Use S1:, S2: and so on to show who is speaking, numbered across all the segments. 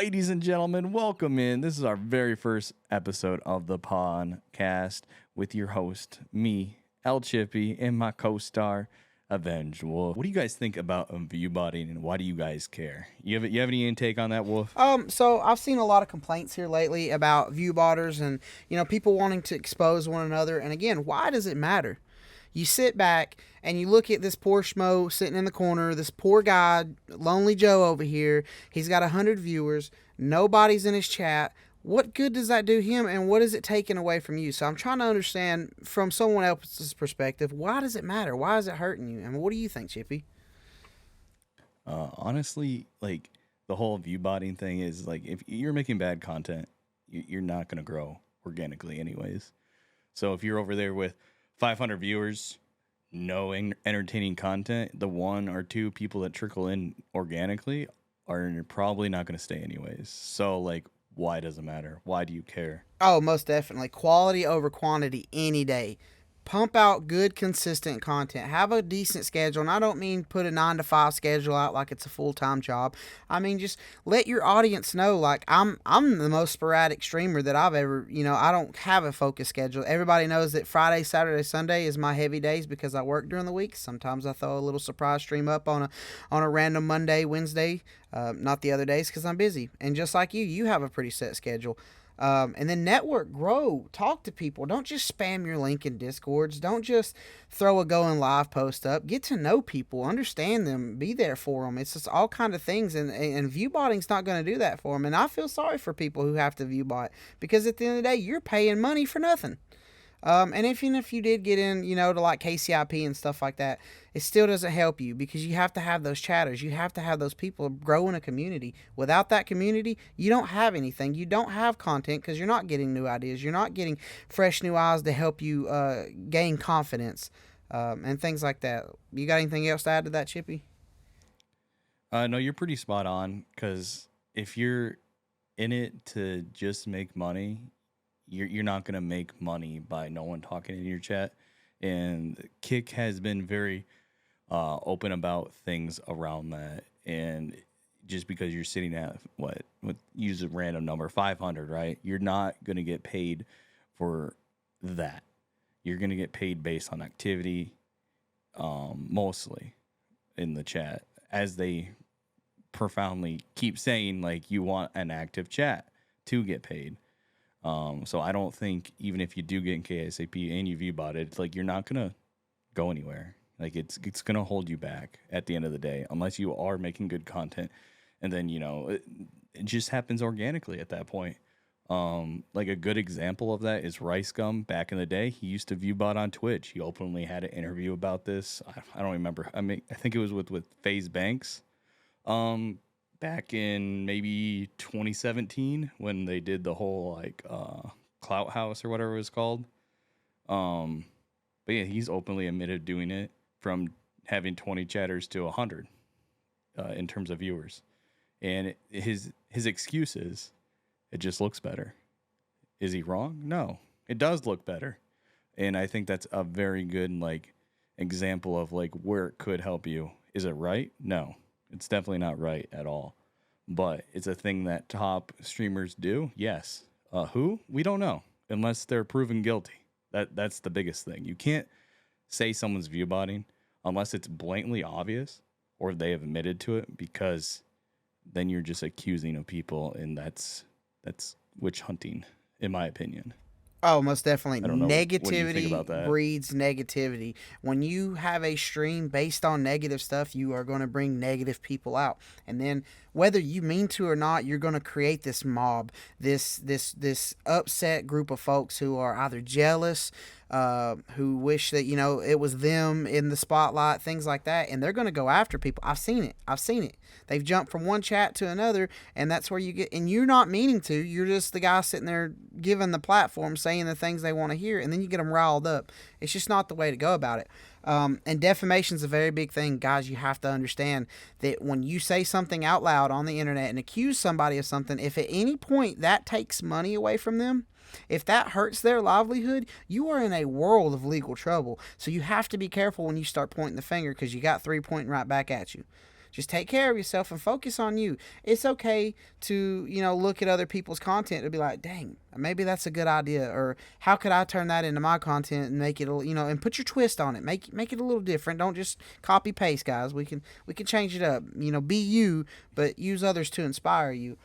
S1: Ladies and gentlemen, welcome in. This is our very first episode of the podcast with your host, me, El Chippy, and my co-star, Avenged Wolf. What do you guys think about view botting, and why do you guys care? You have any intake on that, Wolf?
S2: So I've seen a lot of complaints here lately about view botters and people wanting to expose one another. And again, why does it matter? You sit back and you look at this poor schmo sitting in the corner, this poor guy, Lonely Joe over here. He's got 100 viewers. Nobody's in his chat. What good does that do him, and what is it taking away from you? So I'm trying to understand from someone else's perspective, why does it matter? Why is it hurting you? And what do you think, Chippy?
S1: Honestly, like the whole view botting thing is like if you're making bad content, you're not going to grow organically, anyways. So if you're over there with 500 viewers, no entertaining content, the one or two people that trickle in organically are probably not going to stay anyways. So like, why does it matter? Why do you care?
S2: Oh, most definitely. Quality over quantity any day. Pump out good, consistent content. Have a decent schedule. And I don't mean put a 9 to 5 schedule out like it's a full-time job. I mean, just let your audience know, like, I'm the most sporadic streamer that I've ever, I don't have a focus schedule. Everybody knows that Friday, Saturday, Sunday is my heavy days because I work during the week. Sometimes I throw a little surprise stream up on a random Monday, Wednesday, not the other days because I'm busy. And just like you have a pretty set schedule. And then network, grow, talk to people. Don't just spam your link in Discords. Don't just throw a going live post up. Get to know people, understand them, be there for them. It's just all kind of things. And view botting's not going to do that for them. And I feel sorry for people who have to view bot because at the end of the day, you're paying money for nothing. And even if you did get in, to like KCIP and stuff like that, it still doesn't help you because you have to have those chatters. You have to have those people grow in a community. Without that community, you don't have anything. You don't have content because you're not getting new ideas. You're not getting fresh new eyes to help you gain confidence and things like that. You got anything else to add to that, Chippy?
S1: No, you're pretty spot on because if you're in it to just make money, you're not going to make money by no one talking in your chat. And Kick has been very open about things around that. And just because you're sitting at use a random number, 500, right? You're not going to get paid for that. You're going to get paid based on activity, mostly in the chat, as they profoundly keep saying, like, you want an active chat to get paid. So I don't think even if you do get in KSAP and you view bot it, it's like you're not gonna go anywhere. Like it's gonna hold you back at the end of the day, unless you are making good content, and then it just happens organically at that point. Like a good example of that is Rice Gum. Back in the day, he used to view bot on Twitch. He openly had an interview about this. I don't remember. I mean, I think it was with FaZe Banks. Back in maybe 2017 when they did the whole Clout House or whatever it was called. But yeah, he's openly admitted doing it from having 20 chatters to 100 in terms of viewers. And his excuse is, it just looks better. Is he wrong? No, it does look better. And I think that's a very good example of where it could help you. Is it right? No. It's definitely not right at all, but it's a thing that top streamers do. Yes. Who? We don't know unless they're proven guilty. That's the biggest thing. You can't say someone's view botting unless it's blatantly obvious or they have admitted to it, because then you're just accusing of people, and that's witch hunting, in my opinion.
S2: Oh, most definitely.
S1: I don't know. What do you think
S2: Negativity
S1: about that?
S2: breeds negativity. When you have a stream based on negative stuff, you are going to bring negative people out. And then whether you mean to or not, you're going to create this mob, this upset group of folks who are either jealous, who wish that, it was them in the spotlight, things like that. And they're going to go after people. I've seen it. They've jumped from one chat to another, and that's where you get, and you're not meaning to, you're just the guy sitting there giving the platform, saying the things they want to hear, and then you get them riled up. It's just not the way to go about it. And defamation is a very big thing. Guys, you have to understand that when you say something out loud on the internet and accuse somebody of something, if at any point that takes money away from them, if that hurts their livelihood, you are in a world of legal trouble. So you have to be careful when you start pointing the finger, because you got three pointing right back at you. Just take care of yourself and focus on you. It's okay to, look at other people's content and be like, dang, maybe that's a good idea. Or how could I turn that into my content and make it, and put your twist on it. Make it a little different. Don't just copy paste, guys. We can change it up. Be you, but use others to inspire you.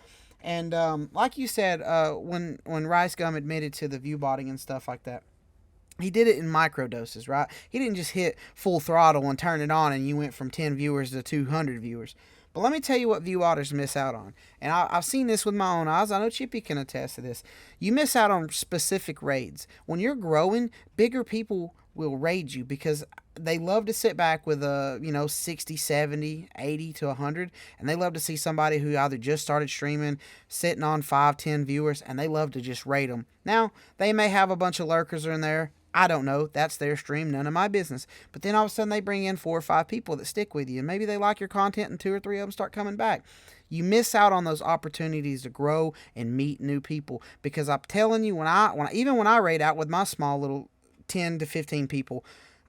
S2: And like you said, when Rice Gum admitted to the view botting and stuff like that, he did it in micro doses, right? He didn't just hit full throttle and turn it on and you went from 10 viewers to 200 viewers. But let me tell you what view otters miss out on. And I've seen this with my own eyes. I know Chippy can attest to this. You miss out on specific raids. When you're growing, bigger people will raid you because they love to sit back with a 60, 70, 80 to 100, and they love to see somebody who either just started streaming sitting on 5, 10 viewers, and they love to just raid them. Now they may have a bunch of lurkers in there. I don't know. That's their stream. None of my business. But then all of a sudden they bring in 4 or 5 people that stick with you. And maybe they like your content and 2 or 3 of them start coming back. You miss out on those opportunities to grow and meet new people. Because I'm telling you, even when I raid out with my small little 10 to 15 people,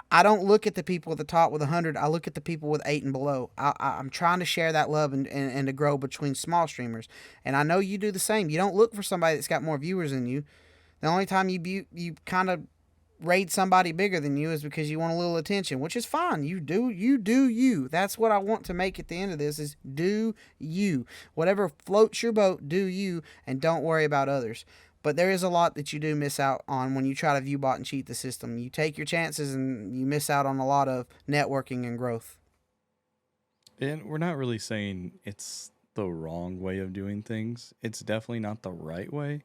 S2: I don't look at the people at the top with 100. I look at the people with 8 and below. I'm trying to share that love and to grow between small streamers. And I know you do the same. You don't look for somebody that's got more viewers than you. The only time you kind of raid somebody bigger than you is because you want a little attention, which is fine. You do you. That's what I want to make at the end of this is do you. Whatever floats your boat, do you, and don't worry about others. But there is a lot that you do miss out on when you try to view bot and cheat the system. You take your chances and you miss out on a lot of networking and growth.
S1: And we're not really saying it's the wrong way of doing things. It's definitely not the right way.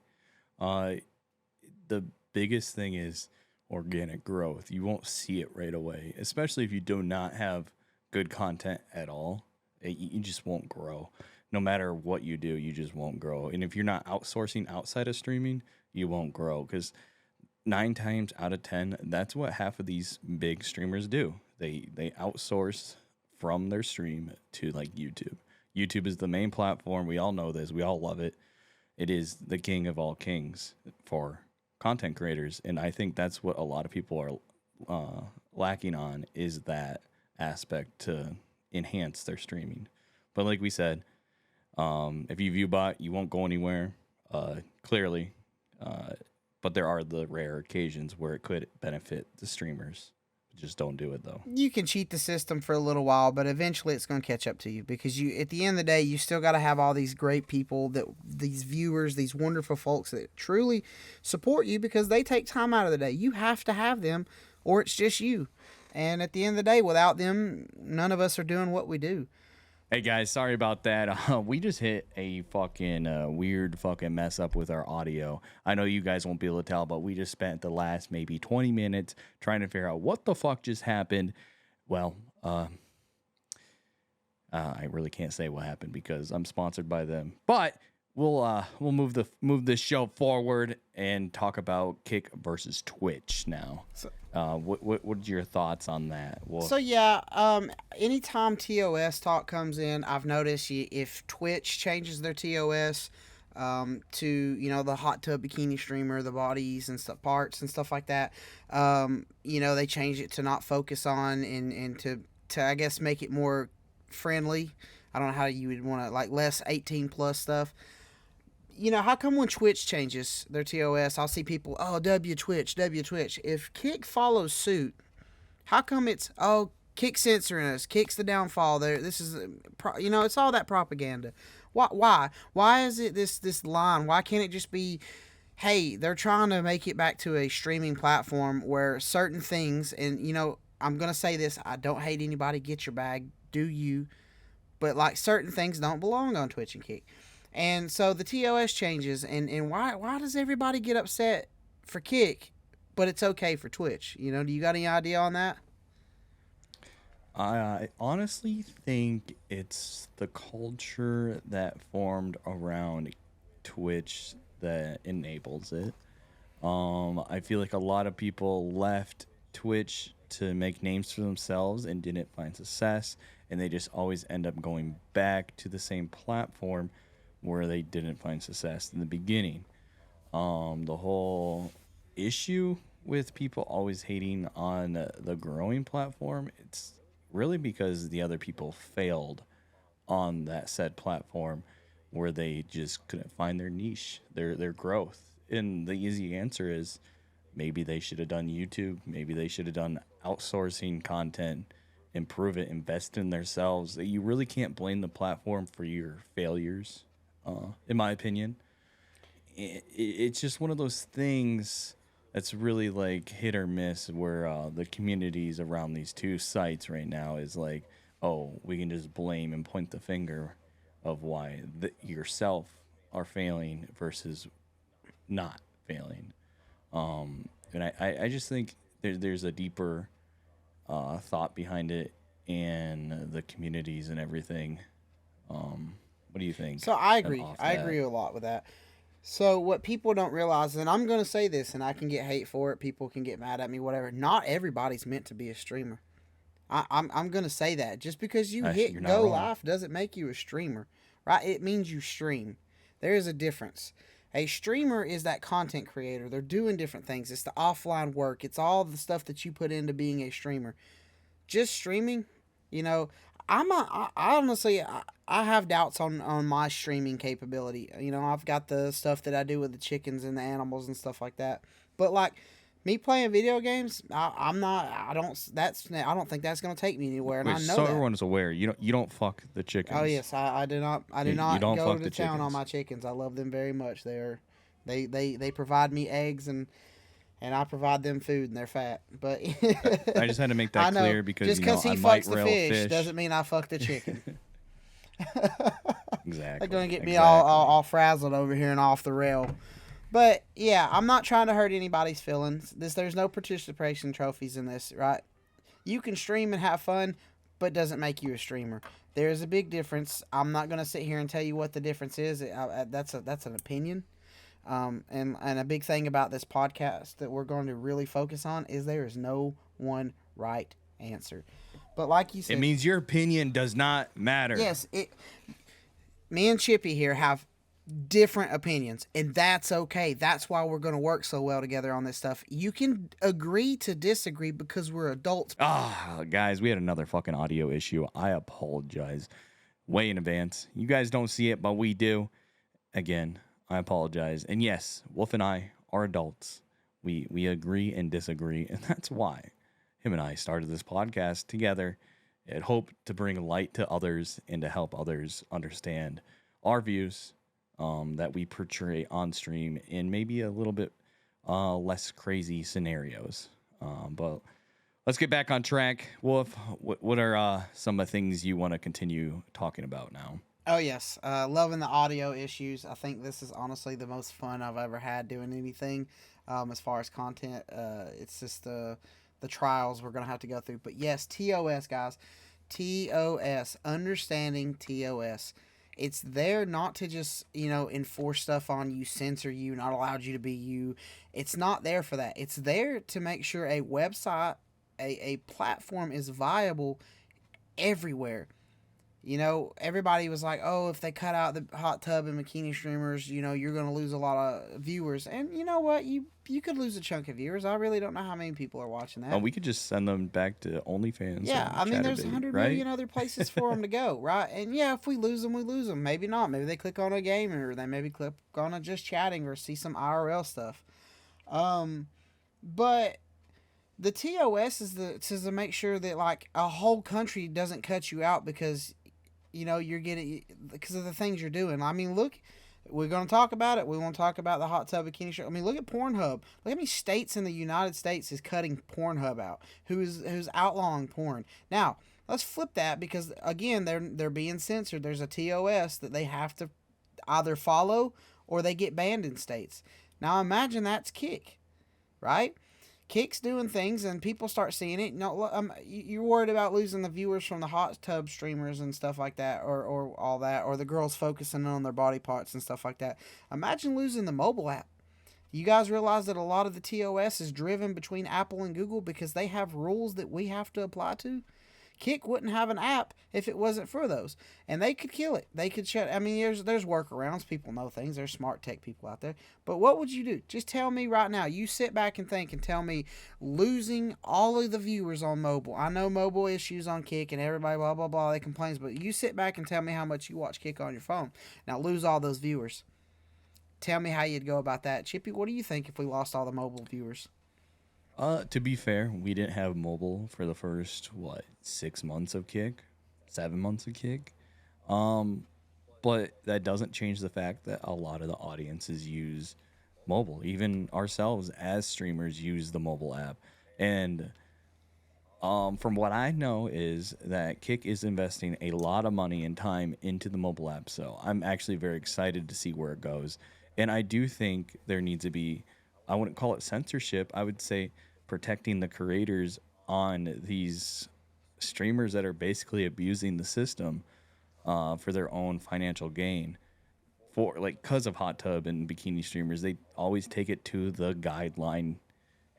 S1: The biggest thing is organic growth. You won't see it right away, especially if you do not have good content at all. You just won't grow. No matter what you do, you just won't grow. And if you're not outsourcing outside of streaming, you won't grow because 9 times out of 10, that's what half of these big streamers do. They outsource from their stream to like YouTube. YouTube is the main platform. We all know this. We all love it. It is the king of all kings for content creators, and I think that's what a lot of people are lacking on is that aspect to enhance their streaming. But like we said, if you view bot, you won't go anywhere, clearly. But there are the rare occasions where it could benefit the streamers. Just don't do it though.
S2: You can cheat the system for a little while, but eventually it's going to catch up to you because at the end of the day, you still got to have all these great people these viewers, these wonderful folks that truly support you because they take time out of the day. You have to have them or it's just you. And at the end of the day, without them, none of us are doing what we do.
S1: Hey guys, sorry about that. We just hit a fucking weird fucking mess up with our audio. I know you guys won't be able to tell, but we just spent the last maybe 20 minutes trying to figure out what the fuck just happened. Well, I really can't say what happened because I'm sponsored by them. But we'll move this show forward and talk about Kick versus Twitch now. What's your thoughts on that?
S2: So anytime TOS talk comes in, I've noticed if Twitch changes their TOS to the hot tub bikini streamer, the bodies and stuff, parts and stuff like that, they change it to not focus on and to I guess make it more friendly. I don't know how you would want to like less 18 plus stuff. How come when Twitch changes their TOS, I'll see people, W Twitch. If Kick follows suit, how come it's, Kick censoring us, Kick's the downfall there. This is, it's all that propaganda. Why? Why is it this line? Why can't it just be, hey, they're trying to make it back to a streaming platform where certain things, and, I'm going to say this, I don't hate anybody, get your bag, do you, but like certain things don't belong on Twitch and Kick. And so the TOS changes, and why does everybody get upset for Kick, but it's okay for Twitch? Do you got any idea on that?
S1: I honestly think it's the culture that formed around Twitch that enables it. I feel like a lot of people left Twitch to make names for themselves and didn't find success, and they just always end up going back to the same platform where they didn't find success in the beginning. The whole issue with people always hating on the growing platform, it's really because the other people failed on that said platform where they just couldn't find their niche, their growth. And the easy answer is maybe they should have done YouTube, maybe they should have done outsourcing content, improve it, invest in themselves. You really can't blame the platform for your failures, in my opinion. It's just one of those things that's really like hit or miss where the communities around these two sites right now is like, oh, we can just blame and point the finger of why yourself are failing versus not failing. And I just think there's a deeper thought behind it and the communities and everything. What do you think?
S2: So I
S1: And
S2: agree.
S1: off
S2: I
S1: that,
S2: agree a lot with that. So what people don't realize, and I'm gonna say this, and I can get hate for it. People can get mad at me, whatever. Not everybody's meant to be a streamer. I'm gonna say that. Just because you
S1: you're
S2: hit
S1: not
S2: go
S1: wrong.
S2: live doesn't make you a streamer, right? It means you stream. There is a difference. A streamer is that content creator. They're doing different things. It's the offline work. It's all the stuff that you put into being a streamer. Just streaming, you know, I honestly, I have doubts on my streaming capability. You know, I've got the stuff that I do with the chickens and the animals and stuff like that. But like me playing video games, I'm not. I don't. I don't think that's gonna take me anywhere, and
S1: Wait,
S2: I know
S1: so
S2: that.
S1: everyone's aware, you don't fuck the
S2: Oh
S1: chickens.
S2: yes, I do not. I do
S1: You
S2: not
S1: don't
S2: go
S1: fuck
S2: to
S1: the
S2: town on
S1: chickens.
S2: my chickens. I love them very much. They provide me eggs and I provide them food and they're fat. But
S1: I just had to make
S2: I
S1: that
S2: know
S1: clear because
S2: just because
S1: I
S2: he
S1: might
S2: fucks the
S1: rail
S2: fish
S1: fish.
S2: doesn't mean I fuck the chicken. They're
S1: Exactly.
S2: gonna get me
S1: Exactly.
S2: all frazzled over here and off the rail. But yeah, I'm not trying to hurt anybody's feelings. There's no participation trophies in this, right? You can stream and have fun, but doesn't make you a streamer. There is a big difference. I'm not gonna sit here and tell you what the difference is. That's an opinion. And a big thing about this podcast that we're going to really focus on is there is no one right answer. But like you
S1: It
S2: said,
S1: means your opinion does not matter.
S2: yes, me and Chippy here have different opinions, and that's okay. That's why we're going to work so well together on this stuff. You can agree to disagree because we're adults.
S1: Ah, guys, we had another fucking audio issue. I apologize way in advance. You guys don't see it, but we do. Again, I apologize. And yes, Wolf and I are adults. We agree and disagree, and that's why him and I started this podcast together. It hoped to bring light to others and to help others understand our views that we portray on stream in maybe a little bit less crazy scenarios. But let's get back on track. Wolf, what are some of the things you want to continue talking about now?
S2: Oh yes, loving the audio issues. I think this is honestly the most fun I've ever had doing anything. As far as content, it's just the trials we're gonna have to go through. But yes, TOS guys, TOS, understanding TOS. It's there not to just enforce stuff on you, censor you, not allow you to be you. It's not there for that. It's there to make sure a website, a platform is viable everywhere. You know, everybody was like, "Oh, if they cut out the hot tub and bikini streamers, you're going to lose a lot of viewers." And you know what? You could lose a chunk of viewers. I really don't know how many people are watching that.
S1: We could just send them back to OnlyFans.
S2: Yeah, I mean, there's 100
S1: right?
S2: million other places for them to go, right? And yeah, if we lose them, we lose them. Maybe not. Maybe they click on a game, or they maybe click on a just chatting or see some IRL stuff. But the TOS is to make sure that like a whole country doesn't cut you out because you're getting because of the things you're doing. I mean, look, we're going to talk about it. We want to talk about the hot tub bikini show. I mean, look at Pornhub. Look how many states in the United States is cutting Pornhub out. Who's outlawing porn. Now, let's flip that because again, they're being censored. There's a TOS that they have to either follow or they get banned in states. Now, imagine that's Kick, right? Kick's doing things and people start seeing it. You're worried about losing the viewers from the hot tub streamers and stuff like that, or all that, or the girls focusing on their body parts and stuff like that. Imagine losing the mobile app. You guys realize that a lot of the TOS is driven between Apple and Google because they have rules that we have to apply to? Kick wouldn't have an app if it wasn't for those, and they could kill it. They could shut. I mean, there's workarounds. People know things. There's smart tech people out there. But what would you do? Just tell me right now. You sit back and think and tell me losing all of the viewers on mobile. I know mobile issues on Kick and everybody blah blah blah they complains, but you sit back and tell me how much you watch Kick on your phone. Now lose all those viewers. Tell me how you'd go about that. Chippy, what do you think if we lost all the mobile viewers?
S1: To be fair, we didn't have mobile for the first 6 months of Kick, 7 months of Kick. But that doesn't change the fact that a lot of the audiences use mobile. Even ourselves as streamers use the mobile app. And from what I know is that Kick is investing a lot of money and time into the mobile app. So I'm actually very excited to see where it goes. And I do think there needs to be, I wouldn't call it censorship. I would say protecting the creators on these streamers that are basically abusing the system for their own financial gain. For like, because of hot tub and bikini streamers, they always take it to the guideline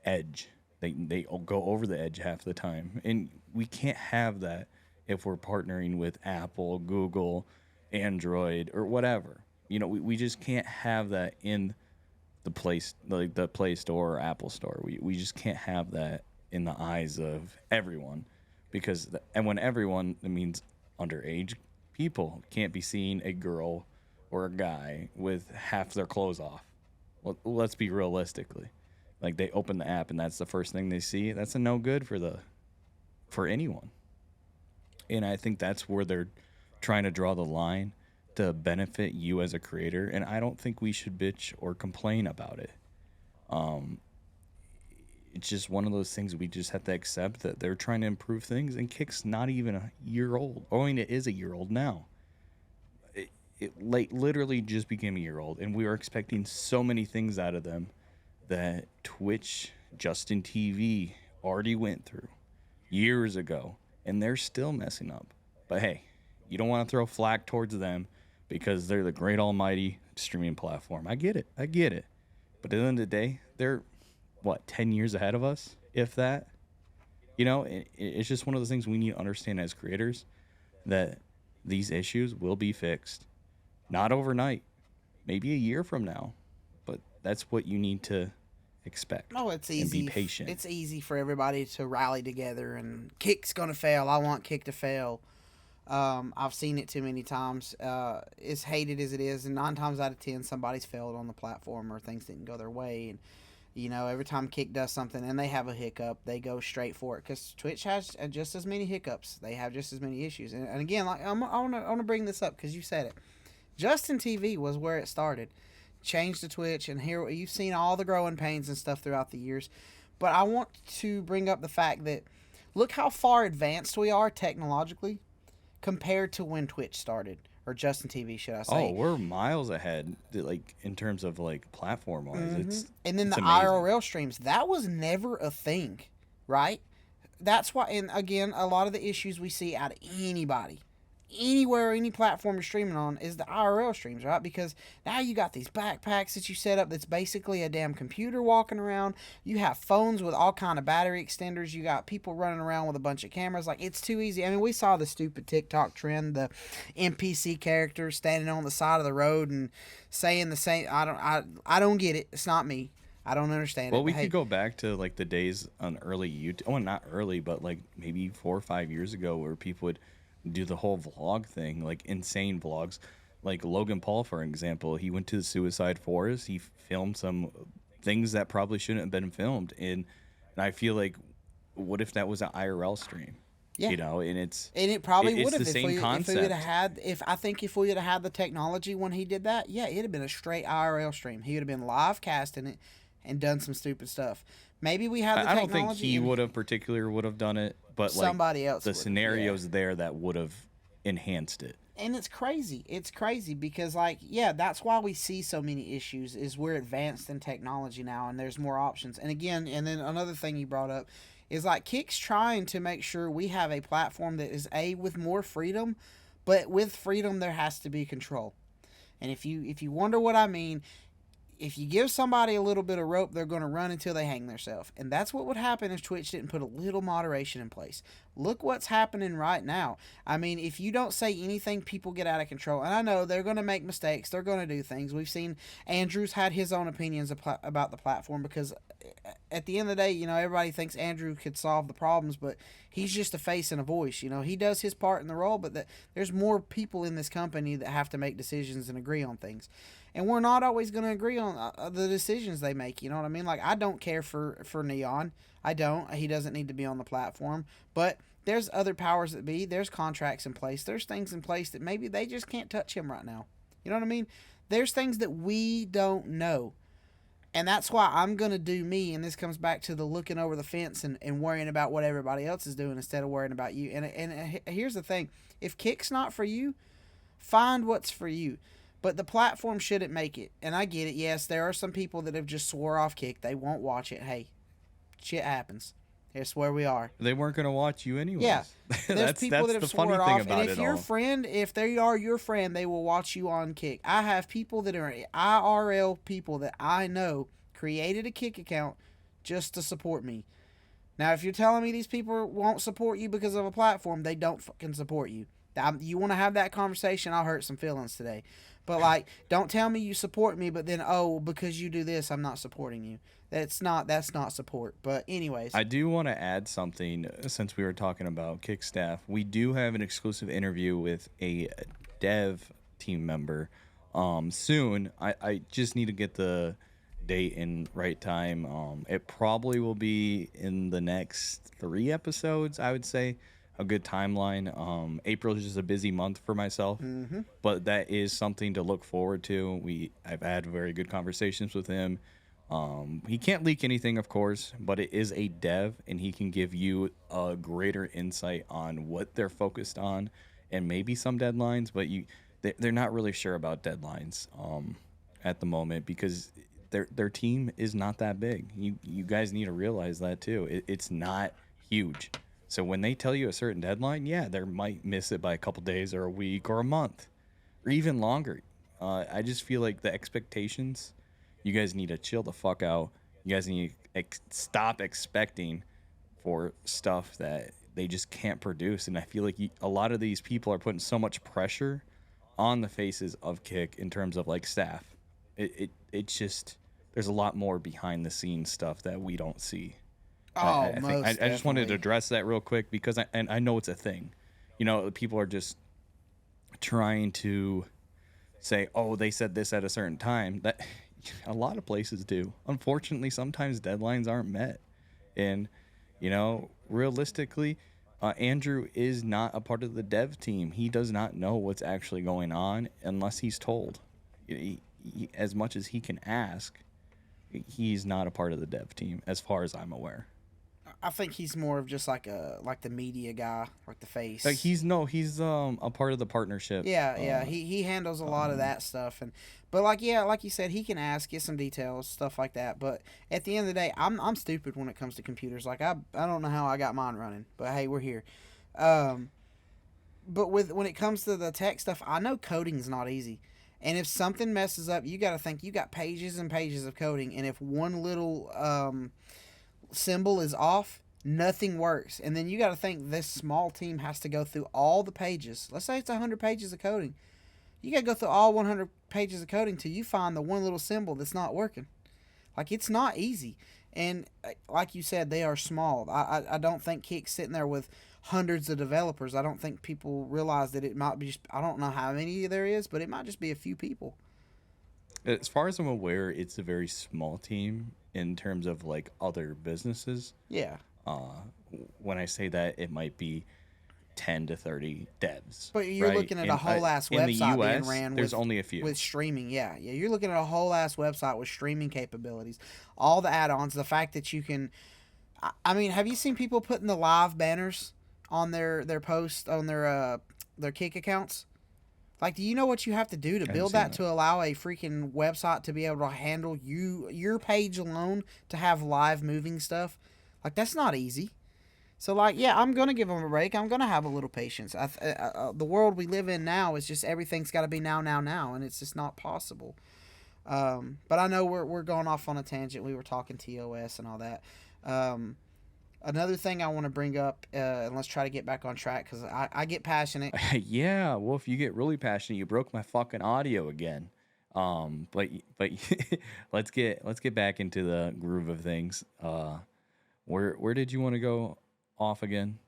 S1: edge. They go over the edge half the time, and we can't have that if we're partnering with Apple, Google, Android, or whatever. You know, we just can't have that in the place, like the Play Store or Apple Store. We just can't have that in the eyes of everyone, because and when everyone, it means underage people can't be seeing a girl or a guy with half their clothes off. Well, let's be realistically. Like, they open the app and that's the first thing they see. That's a no good for anyone. And I think that's where they're trying to draw the line to benefit you as a creator. And I don't think we should bitch or complain about it. It's just one of those things we just have to accept that they're trying to improve things. And Kick's not even a year old. I mean, it is a year old now. It literally just became a year old. And we were expecting so many things out of them that Twitch, Justin TV already went through years ago, and they're still messing up. But hey, you don't want to throw flack towards them because they're the great almighty streaming platform. I get it. But at the end of the day, they're 10 years ahead of us, if that. You know, it's just one of those things we need to understand as creators, that these issues will be fixed. Not overnight, maybe a year from now. But that's what you need to expect.
S2: Oh, it's easy.
S1: And be patient.
S2: It's easy for everybody to rally together, and Kick's gonna fail. I want Kick to fail. I've seen it too many times. As hated as it is, and 9 times out of 10, somebody's failed on the platform or things didn't go their way. And you know, every time Kick does something and they have a hiccup, they go straight for it, because Twitch has just as many hiccups. They have just as many issues. And again, like I want to bring this up because you said it. Justin TV was where it started. Changed to Twitch, and here you've seen all the growing pains and stuff throughout the years. But I want to bring up the fact that look how far advanced we are technologically compared to when Twitch started, or Justin TV, should I say?
S1: Oh, we're miles ahead, like in terms of like platform wise.
S2: Mm-hmm. And then the
S1: amazing.
S2: IRL streams, that was never a thing, right? That's why, and again, a lot of the issues we see out of anybody, anywhere, any platform you're streaming on, is the IRL streams, right? Because now you got these backpacks that you set up that's basically a damn computer walking around. You have phones with all kind of battery extenders. You got people running around with a bunch of cameras. Like, it's too easy. I mean, we saw the stupid TikTok trend, the NPC characters standing on the side of the road and saying the same. I don't get it. It's not me. I don't understand
S1: Well,
S2: it.
S1: we could go back to like the days on early YouTube. Well, not early, but like maybe 4 or 5 years ago, where people would do the whole vlog thing, like insane vlogs. Like Logan Paul, for example, he went to the Suicide Forest. He filmed some things that probably shouldn't have been filmed. And I feel like, what if that was an IRL stream?
S2: Yeah.
S1: You know, and
S2: it probably would have
S1: the same concept.
S2: If we would have had, if we would have had the technology when he did that, yeah, it'd have been a straight IRL stream. He would have been live casting it and done some stupid stuff. Maybe we had the
S1: I
S2: technology.
S1: don't think he would have done it, but
S2: somebody else
S1: the
S2: would,
S1: scenarios there that would have enhanced it.
S2: And it's crazy. It's crazy because, like, yeah, that's why we see so many issues, is we're advanced in technology now and there's more options. And again, and then another thing you brought up is, like, Kick's trying to make sure we have a platform that is with more freedom, but with freedom there has to be control. And if you wonder what I mean, if you give somebody a little bit of rope, they're going to run until they hang themselves. And that's what would happen if Twitch didn't put a little moderation in place. Look what's happening right now. I mean, if you don't say anything, people get out of control. And I know they're going to make mistakes. They're going to do things. We've seen Andrew's had his own opinions about the platform because at the end of the day, you know, everybody thinks Andrew could solve the problems, but he's just a face and a voice. You know, he does his part in the role, but there's more people in this company that have to make decisions and agree on things. And we're not always going to agree on the decisions they make. You know what I mean? Like, I don't care for Neon. I don't. He doesn't need to be on the platform. But there's other powers that be. There's contracts in place. There's things in place that maybe they just can't touch him right now. You know what I mean? There's things that we don't know. And that's why I'm going to do me. And this comes back to the looking over the fence and worrying about what everybody else is doing instead of worrying about you. And here's the thing. If Kick's not for you, find what's for you. But the platform shouldn't make it. And I get it. Yes, there are some people that have just swore off Kick. They won't watch it. Hey, shit happens. It's where we are.
S1: They weren't going to watch you anyways.
S2: Yeah. There's people that have sworn off. And if your
S1: all.
S2: friend, if they are your friend, they will watch you on Kick. I have people that are IRL people that I know created a Kick account just to support me. Now, if you're telling me these people won't support you because of a platform, they don't fucking support you. You want to have that conversation, I'll hurt some feelings today. But, like, don't tell me you support me, but then, oh, because you do this, I'm not supporting you. That's not support. But anyways.
S1: I do want to add something since we were talking about Kick staff. We do have an exclusive interview with a dev team member soon. I just need to get the date and right time. It probably will be in the next 3 episodes, I would say. A good timeline. April is just a busy month for myself, but that is something to look forward to. I've had very good conversations with him. He can't leak anything, of course, but it is a dev, and he can give you a greater insight on what they're focused on, and maybe some deadlines. But they're not really sure about deadlines at the moment because their team is not that big. You guys need to realize that too. It's not huge. So when they tell you a certain deadline, yeah, they might miss it by a couple days or a week or a month or even longer. I just feel like the expectations, you guys need to chill the fuck out. You guys need to stop expecting for stuff that they just can't produce. And I feel like a lot of these people are putting so much pressure on the faces of Kick in terms of like staff. It's just, there's a lot more behind the scenes stuff that we don't see. I just wanted to address that real quick because I know it's a thing. You know, people are just trying to say, oh, they said this at a certain time. That a lot of places do. Unfortunately, sometimes deadlines aren't met. And, you know, realistically, Andrew is not a part of the dev team. He does not know what's actually going on unless he's told. As much as he can ask, he's not a part of the dev team as far as I'm aware.
S2: I think he's more of just like the media guy, like the face.
S1: Like he's a part of the partnership.
S2: Yeah. He handles a lot of that stuff, but like you said, he can ask, get some details, stuff like that. But at the end of the day, I'm stupid when it comes to computers. Like I don't know how I got mine running, but hey, we're here. But when it comes to the tech stuff, I know coding's not easy. And if something messes up, you got to think you got pages and pages of coding, and if one little symbol is off, nothing works. And then you got to think this small team has to go through all the pages. Let's say it's 100 pages of coding. You got to go through all 100 pages of coding till you find the one little symbol that's not working. Like, it's not easy. And like you said, they are small. I don't think Kick's sitting there with hundreds of developers. I don't think people realize that it might be, I don't know how many there is, but it might just be a few people.
S1: As far as I'm aware, it's a very small team in terms of like other businesses.
S2: Yeah.
S1: When I say that, it might be 10 to 30 devs.
S2: But you're looking at a whole ass website
S1: US,
S2: being ran
S1: there's only a few.
S2: With streaming. Yeah. You're looking at a whole ass website with streaming capabilities, all the add-ons, the fact that you can. I mean, have you seen people putting the live banners on their posts on their Kick accounts? Like, do you know what you have to do to build that to allow a freaking website to be able to handle your page alone to have live moving stuff? Like, that's not easy. So, like, yeah, I'm going to give them a break. I'm going to have a little patience. The world we live in now is just everything's got to be now, and it's just not possible. But I know we're going off on a tangent. We were talking TOS and all that. Um, Another thing I want to bring up, and let's try to get back on track because I get passionate.
S1: Yeah, well, if you get really passionate, you broke my fucking audio again. But let's get back into the groove of things. Where did you want to go off again?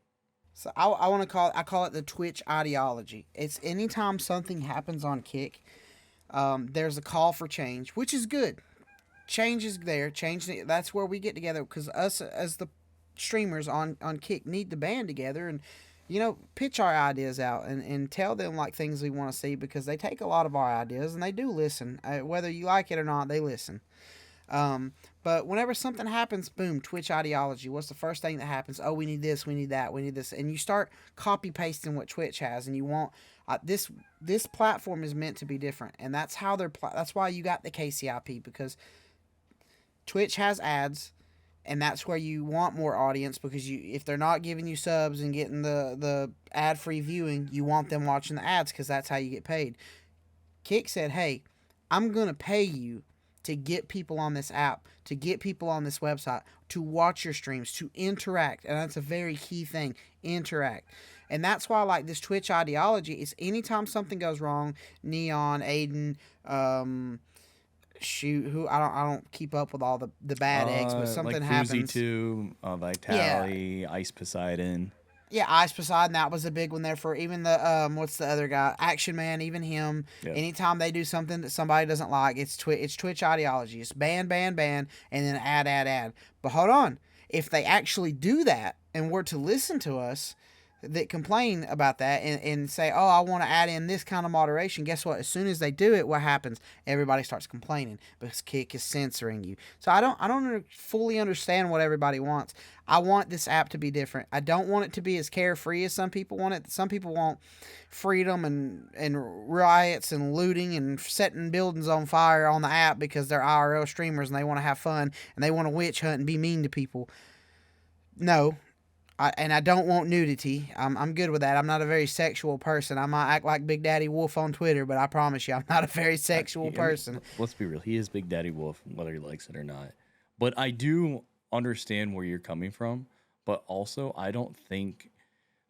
S2: So I want to I call it the Twitch ideology. It's anytime something happens on Kick, there's a call for change, which is good. Change is there. That's where we get together because us as the streamers on Kick need to band together and pitch our ideas out and tell them like things we want to see because they take a lot of our ideas and they do listen. Whether you like it or not, they listen. But whenever something happens, boom, Twitch ideology. What's the first thing that happens? Oh, we need this, we need that, we need this, and you start copy pasting what Twitch has, and you want this platform is meant to be different, and that's how that's why you got the KCIP because Twitch has ads, and that's where you want more audience because if they're not giving you subs and getting the ad free viewing, you want them watching the ads because that's how you get paid. Kick said, "Hey, I'm gonna pay you to get people on this app, to get people on this website, to watch your streams, to interact." And that's a very key thing, interact. And that's why I like this Twitch ideology is anytime something goes wrong, Neon, Aiden, shoot, who I don't keep up with all the bad eggs, but something
S1: like
S2: happens.
S1: Fuzi2, Vitality, Ice Poseidon.
S2: Yeah, Ice Poseidon, that was a big one there for even the what's the other guy? Action Man, even him.
S1: Yep.
S2: Anytime they do something that somebody doesn't like, it's Twitch ideology. It's ban, ban, ban, and then add. But hold on. If they actually do that and were to listen to us that complain about that and say, oh, I want to add in this kind of moderation, guess what? As soon as they do it, what happens? Everybody starts complaining because Kick is censoring you. So I don't fully understand what everybody wants. I want this app to be different. I don't want it to be as carefree as some people want it. Some people want freedom and riots and looting and setting buildings on fire on the app because they're IRL streamers and they want to have fun and they want to witch hunt and be mean to people. No. I don't want nudity. I'm good with that. I'm not a very sexual person. I might act like Big Daddy Wolf on Twitter, but I promise you I'm not a very sexual person.
S1: Let's be real. He is Big Daddy Wolf, whether he likes it or not. But I do understand where you're coming from. But also, I don't think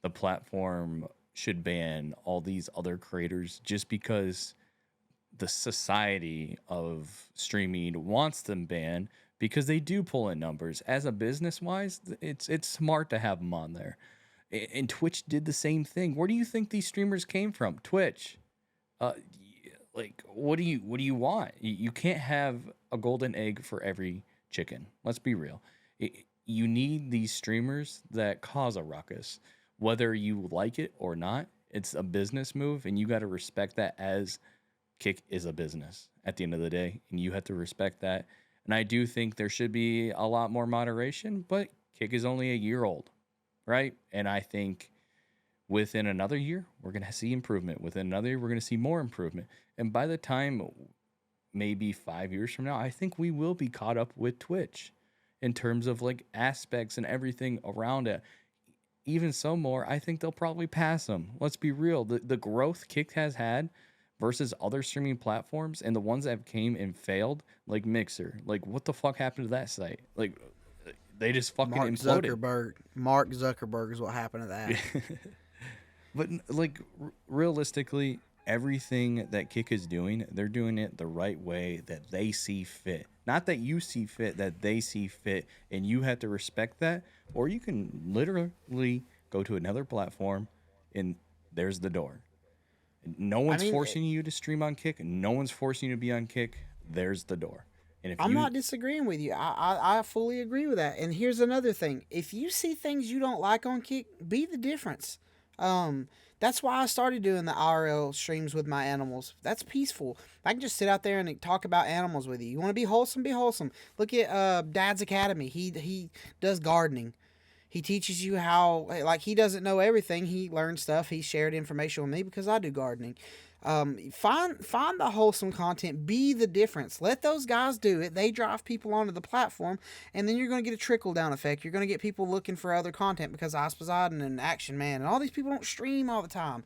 S1: the platform should ban all these other creators just because the society of streaming wants them banned because they do pull in numbers. As a business wise, it's smart to have them on there. And Twitch did the same thing. Where do you think these streamers came from? Twitch. Like what do you want? You can't have a golden egg for every chicken. Let's be real. You need these streamers that cause a ruckus, whether you like it or not. It's a business move, and you got to respect that as Kick is a business at the end of the day, and you have to respect that. And I do think there should be a lot more moderation, but Kick is only a year old, right? And I think within another year, we're going to see improvement. Within another year, we're going to see more improvement. And by the time maybe 5 years from now, I think we will be caught up with Twitch in terms of like aspects and everything around it. Even so more, I think they'll probably pass them. Let's be real. The growth Kick has had versus other streaming platforms and the ones that have came and failed, like Mixer. Like, what the fuck happened to that site? Like, they just fucking imploded.
S2: Mark Zuckerberg is what happened to that.
S1: But, like, realistically, everything that Kick is doing, they're doing it the right way that they see fit. Not that you see fit, that they see fit, and you have to respect that. Or you can literally go to another platform, and there's the door. No one's forcing you to stream on Kick. No one's forcing you to be on Kick. There's the door. And if
S2: I'm not disagreeing with you. I fully agree with that. And here's another thing. If you see things you don't like on Kick, be the difference. That's why I started doing the IRL streams with my animals. That's peaceful. I can just sit out there and talk about animals with you. You want to be wholesome? Be wholesome. Look at Dad's Academy. He does gardening. He teaches you how, like, he doesn't know everything. He learned stuff. He shared information with me because I do gardening. Find the wholesome content. Be the difference. Let those guys do it. They drive people onto the platform, and then you're going to get a trickle-down effect. You're going to get people looking for other content because Ice Poseidon and Action Man and all these people don't stream all the time.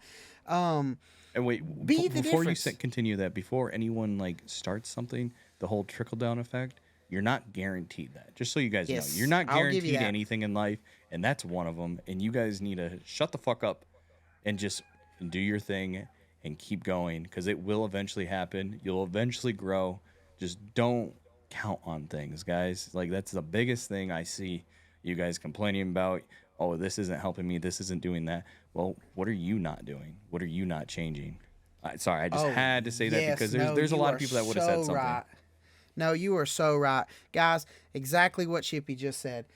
S1: And wait,
S2: Be the
S1: before you
S2: difference.
S1: continue that, before anyone like starts something, the whole trickle down effect, you're not guaranteed that. Just so you guys know, you're
S2: Yes,
S1: not
S2: I'll give you
S1: guaranteed
S2: that.
S1: anything in life, and that's one of them. And you guys need to shut the fuck up and just do your thing and keep going because it will eventually happen. You'll eventually grow. Just don't count on things, guys. Like that's the biggest thing I see you guys complaining about. Oh, this isn't helping me. This isn't doing that. Well, what are you not doing? What are you not changing? Sorry, I just
S2: Oh,
S1: had to say that because
S2: yes. No,
S1: there's a
S2: you
S1: lot
S2: are
S1: of people that would have said
S2: so
S1: something.
S2: right. No, you are so right. Guys, exactly what Chippy just said.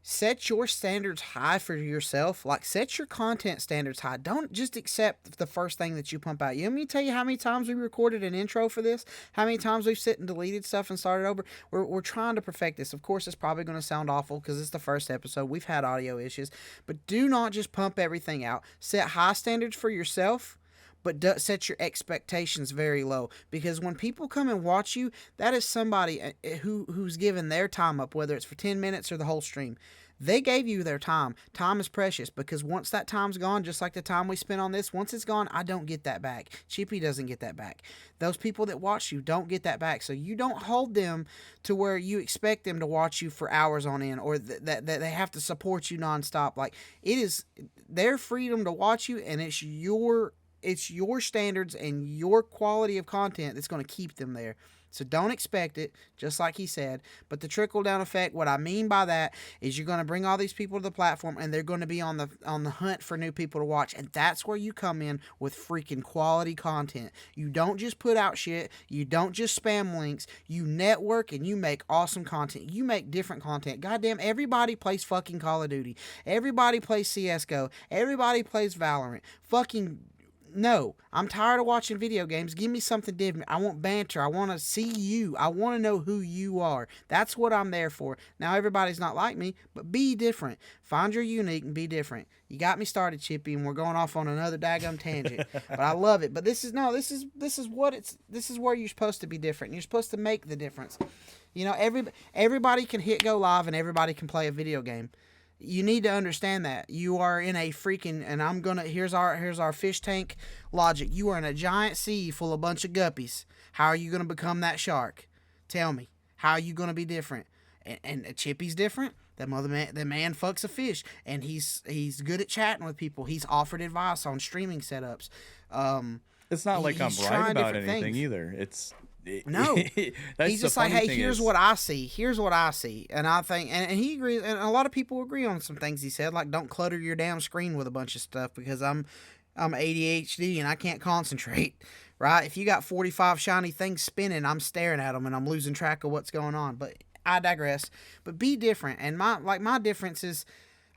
S2: Set your standards high for yourself. Like, set your content standards high. Don't just accept the first thing that you pump out. You want me to tell you how many times we recorded an intro for this? How many times we've sit and deleted stuff and started over? We're trying to perfect this. Of course, it's probably going to sound awful because it's the first episode. We've had audio issues. But do not just pump everything out. Set high standards for yourself, but set your expectations very low, because when people come and watch you, that is somebody who's given their time up, whether it's for 10 minutes or the whole stream. They gave you their time. Time is precious, because once that time's gone, just like the time we spent on this, once it's gone, I don't get that back. Chippy doesn't get that back. Those people that watch you don't get that back. So you don't hold them to where you expect them to watch you for hours on end, or that they have to support you nonstop. Like, it is their freedom to watch you, and it's your standards and your quality of content that's going to keep them there. So don't expect it, just like he said. But the trickle down effect, what I mean by that is you're going to bring all these people to the platform, and they're going to be on the hunt for new people to watch. And that's where you come in with freaking quality content. You don't just put out shit. You don't just spam links. You network and you make awesome content. You make different content. Goddamn, everybody plays fucking Call of Duty. Everybody plays CSGO. Everybody plays Valorant. Fucking no, I'm tired of watching video games. Give me something different. I want banter. I want to see you. I want to know who you are. That's what I'm there for. Now, everybody's not like me, but be different. Find your unique and be different. You got me started, Chippy, and we're going off on another daggum tangent. But I love it. But this is where you're supposed to be different. You're supposed to make the difference. You know, everybody can hit go live and everybody can play a video game. You need to understand that you are in a freaking, and here's our fish tank logic. You are in a giant sea full of a bunch of guppies. How are you gonna become that shark? Tell me. How are you gonna be different? And Chippy's different. The man fucks a fish, and he's good at chatting with people. He's offered advice on streaming setups.
S1: It's not like I'm right about anything
S2: things.
S1: either. It's
S2: No,
S1: that's
S2: he's
S1: the
S2: just like,
S1: funny
S2: hey,
S1: thing
S2: here's
S1: is,
S2: what I see. Here's what I see, and I think, and he agrees, and a lot of people agree on some things he said, like don't clutter your damn screen with a bunch of stuff because I'm ADHD and I can't concentrate. Right? If you got 45 shiny things spinning, I'm staring at them and I'm losing track of what's going on. But I digress. But be different, and my difference is,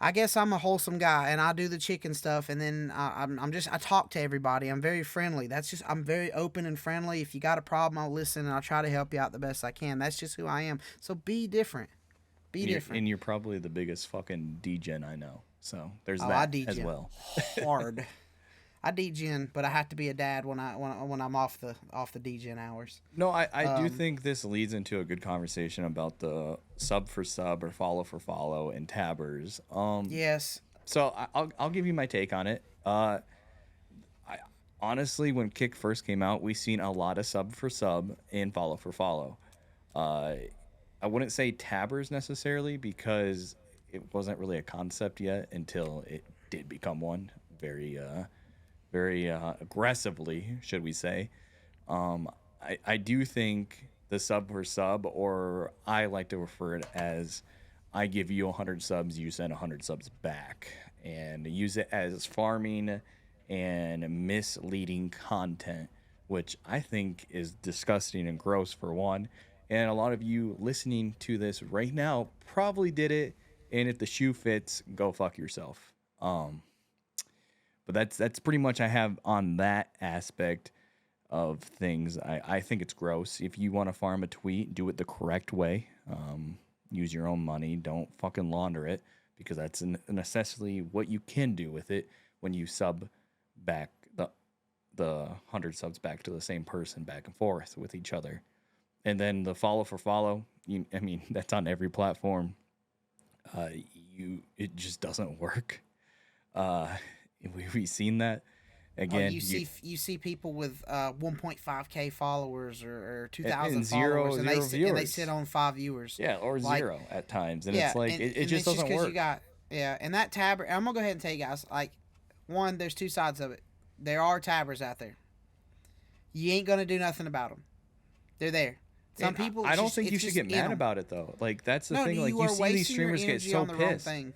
S2: I guess I'm a wholesome guy and I do the chicken stuff, and then I talk to everybody. I'm very friendly. I'm very open and friendly. If you got a problem, I'll listen and I'll try to help you out the best I can. That's just who I am. So be different. Be different.
S1: and you're probably the biggest fucking degen I know. So there's
S2: I
S1: that
S2: degen
S1: as well.
S2: hard. I degen, but I have to be a dad when I'm off the degen hours.
S1: No, I do think this leads into a good conversation about the sub for sub or follow for follow and tabbers.
S2: Yes.
S1: So I'll give you my take on it. I honestly, when Kick first came out, we seen a lot of sub for sub and follow for follow. I wouldn't say tabbers necessarily because it wasn't really a concept yet until it did become one very aggressively, should we say. I do think the sub for sub, or I like to refer it as I give you 100 subs, you send 100 subs back, and use it as farming and misleading content, which I think is disgusting and gross for one. And a lot of you listening to this right now probably did it. And if the shoe fits, go fuck yourself. But that's pretty much I have on that aspect of things. I think it's gross. If you want to farm a tweet, do it the correct way. Use your own money. Don't fucking launder it, because that's necessarily what you can do with it when you sub back the 100 subs back to the same person back and forth with each other. And then the follow for follow, that's on every platform. It just doesn't work. We've seen that,
S2: Or
S1: Again,
S2: you see people with 1.5K followers or
S1: and
S2: 2,000
S1: zero
S2: followers, and
S1: zero
S2: they sit
S1: viewers.
S2: on 5 viewers.
S1: Yeah, or
S2: Like,
S1: zero at times, and it's
S2: yeah,
S1: like it
S2: and
S1: just
S2: it's just
S1: doesn't
S2: because you
S1: work.
S2: got, yeah, and that tabber. I'm gonna go ahead and tell you guys, like, one, there's two sides of it. There are tabbers out there. You ain't gonna do nothing about them. They're there. Some
S1: And
S2: people,
S1: I
S2: it's
S1: don't
S2: just
S1: think you
S2: it's
S1: should
S2: just
S1: get
S2: in
S1: mad
S2: them.
S1: about it though. Like that's the
S2: No,
S1: thing. Like
S2: you
S1: you
S2: are
S1: see these
S2: wasting your
S1: streamers get
S2: energy
S1: so
S2: on the wrong
S1: pissed.
S2: thing.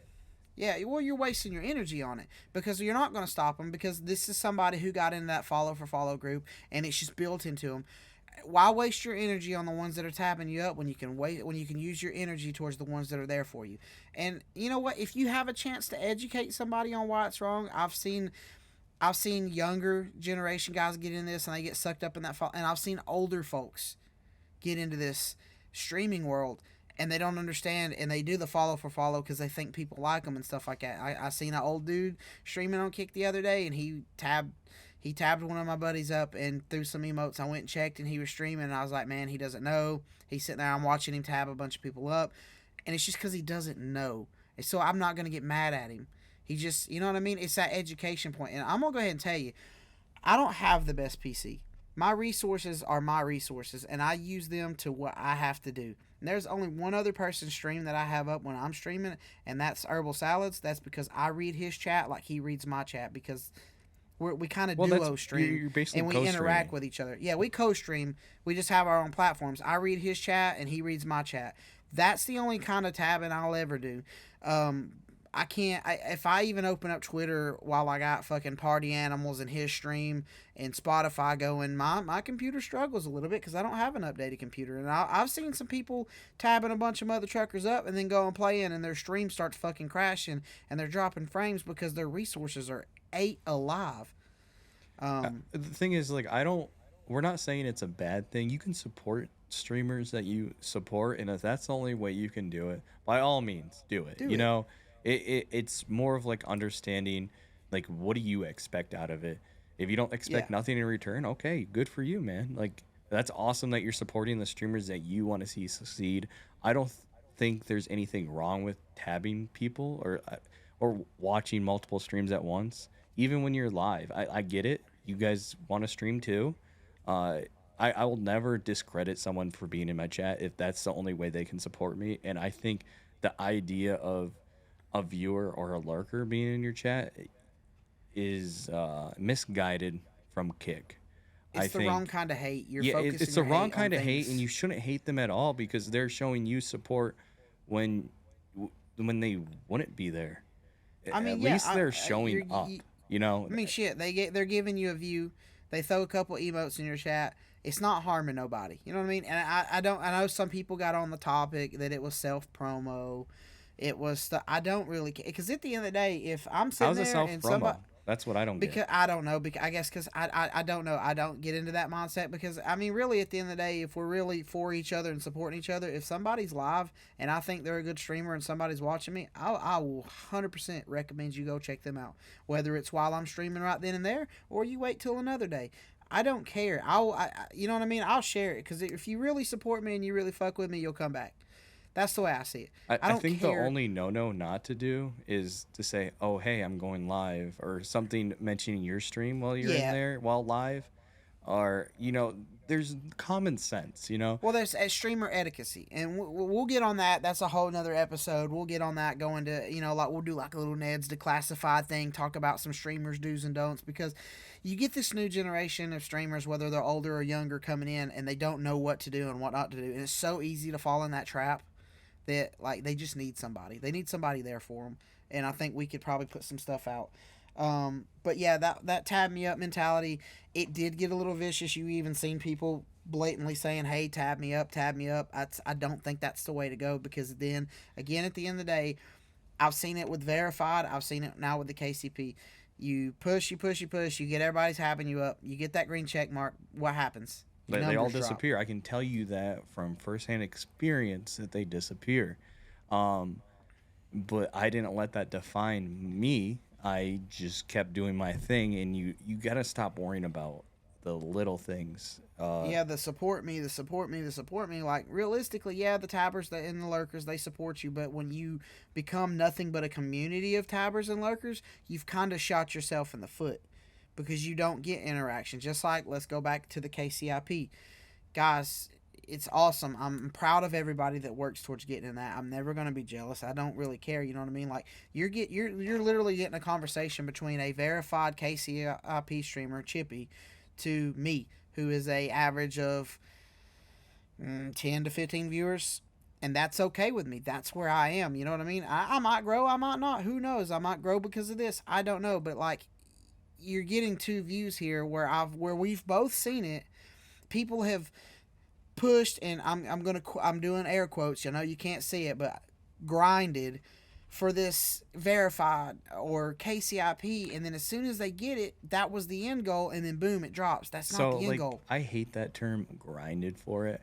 S2: Yeah, well, you're wasting your energy on it because you're not going to stop them because this is somebody who got into that follow for follow group and it's just built into them. Why waste your energy on the ones that are tapping you up when you can use your energy towards the ones that are there for you? And you know what? If you have a chance to educate somebody on why it's wrong, I've seen younger generation guys get in this and they get sucked up in that fall, and I've seen older folks get into this streaming world and they don't understand and they do the follow for follow because they think people like them and stuff like that. I seen an old dude streaming on Kick the other day and he tabbed one of my buddies up and threw some emotes. I went and checked and he was streaming and I was like, man, he doesn't know. He's sitting there, I'm watching him tab a bunch of people up, and it's just because he doesn't know. And so I'm not gonna get mad at him. He just, you know what I mean? It's that education point. And I'm gonna go ahead and tell you, I don't have the best PC. My resources are my resources, and I use them to what I have to do. And there's only one other person stream that I have up when I'm streaming, and that's Herbal Salads. That's because I read his chat like he reads my chat because we kind of
S1: Well, that's
S2: duo stream
S1: you're basically
S2: and we
S1: co-streaming.
S2: interact with each other. Yeah, we co-stream. We just have our own platforms. I read his chat and he reads my chat. That's the only kind of tabbing I'll ever do. I can't. If I even open up Twitter while I got fucking Party Animals in his stream and Spotify going, my computer struggles a little bit because I don't have an updated computer. And I've seen some people tabbing a bunch of mother truckers up and then go and play in, and their stream starts fucking crashing and they're dropping frames because their resources are ate alive.
S1: The thing is, like, I don't. We're not saying it's a bad thing. You can support streamers that you support, and if that's the only way you can do it, by all means, do it.
S2: Do
S1: You
S2: it.
S1: know, it's more of like understanding, like, what do you expect out of it? If you don't expect
S2: Yeah.
S1: nothing in return, okay, good for you, man. Like, that's awesome that you're supporting the streamers that you want to see succeed. I don't think there's anything wrong with tabbing people or watching multiple streams at once, even when you're live. I get it. You guys want to stream too. I will never discredit someone for being in my chat if that's the only way they can support me. And I think the idea of a viewer or a lurker being in your chat is misguided from Kick. I
S2: It's the wrong
S1: think
S2: kind of hate. You're
S1: yeah,
S2: focusing
S1: it's the
S2: your
S1: wrong
S2: hate on
S1: kind of hate, and
S2: things.
S1: you shouldn't hate them at all because they're showing you support when when they wouldn't be there.
S2: I
S1: At
S2: mean, yeah,
S1: least they're showing
S2: you're,
S1: up. You know,
S2: I mean, shit. They're giving you a view. They throw a couple emotes in your chat. It's not harming nobody. You know what I mean? And I don't. I know some people got on the topic that it was self promo. It was. I don't really care because at the end of the day, if I'm sitting
S1: how's it
S2: there
S1: self
S2: and
S1: promo?
S2: somebody,
S1: That's what I don't get.
S2: because I don't know. Because I guess because I don't know. I don't get into that mindset because I mean, really, at the end of the day, if we're really for each other and supporting each other, if somebody's live and I think they're a good streamer and somebody's watching me, I will 100% recommend you go check them out. Whether it's while I'm streaming right then and there or you wait till another day. I don't care. You know what I mean? I'll share it because if you really support me and you really fuck with me, you'll come back. That's the way I see it. I
S1: I
S2: don't
S1: think
S2: care.
S1: the only no not to do is to say, "Oh, hey, I'm going live," or something mentioning your stream while you're in
S2: Yeah.
S1: there while live, or there's common sense.
S2: Well, there's a streamer etiquette, and we'll get on that. That's a whole nother episode. We'll get on that. Going to like we'll do like a little Ned's Declassified thing. Talk about some streamers do's and don'ts because you get this new generation of streamers, whether they're older or younger, coming in and they don't know what to do and what not to do, and it's so easy to fall in that trap that like they just need somebody. They need somebody there for them, and I think we could probably put some stuff out. But yeah, that tab me up mentality, it did get a little vicious. You even seen people blatantly saying, "Hey, tab me up, tab me up." I don't think that's the way to go because then again, at the end of the day, I've seen it with verified. I've seen it now with the KCP. You push, you push, you push. You get everybody tabbing you up. You get that green check mark. What happens? Your
S1: They all
S2: numbers drop.
S1: disappear. I can tell you that from firsthand experience that they disappear. Um, but I didn't let that define me. I just kept doing my thing, and you got to stop worrying about the little things.
S2: Yeah, the support me, the support me, the support me. Like realistically, yeah, the tabbers and the lurkers they support you, but when you become nothing but a community of tabbers and lurkers, you've kind of shot yourself in the foot because you don't get interaction. Just like, let's go back to the KCIP. Guys, it's awesome. I'm proud of everybody that works towards getting in that. I'm never going to be jealous. I don't really care, you know what I mean? Like, you're literally getting a conversation between a verified KCIP streamer, Chippy, to me, who is a average of 10 to 15 viewers, and that's okay with me. That's where I am, you know what I mean? I might grow, I might not. Who knows? I might grow because of this. I don't know, but like, you're getting 2 views here where we've both seen it. People have pushed, and I'm doing air quotes. You know, you can't see it, but grinded for this verified or KCIP, and then as soon as they get it, that was the end goal, and then boom, it drops. That's not
S1: So
S2: the end
S1: like
S2: goal.
S1: I hate that term grinded for it.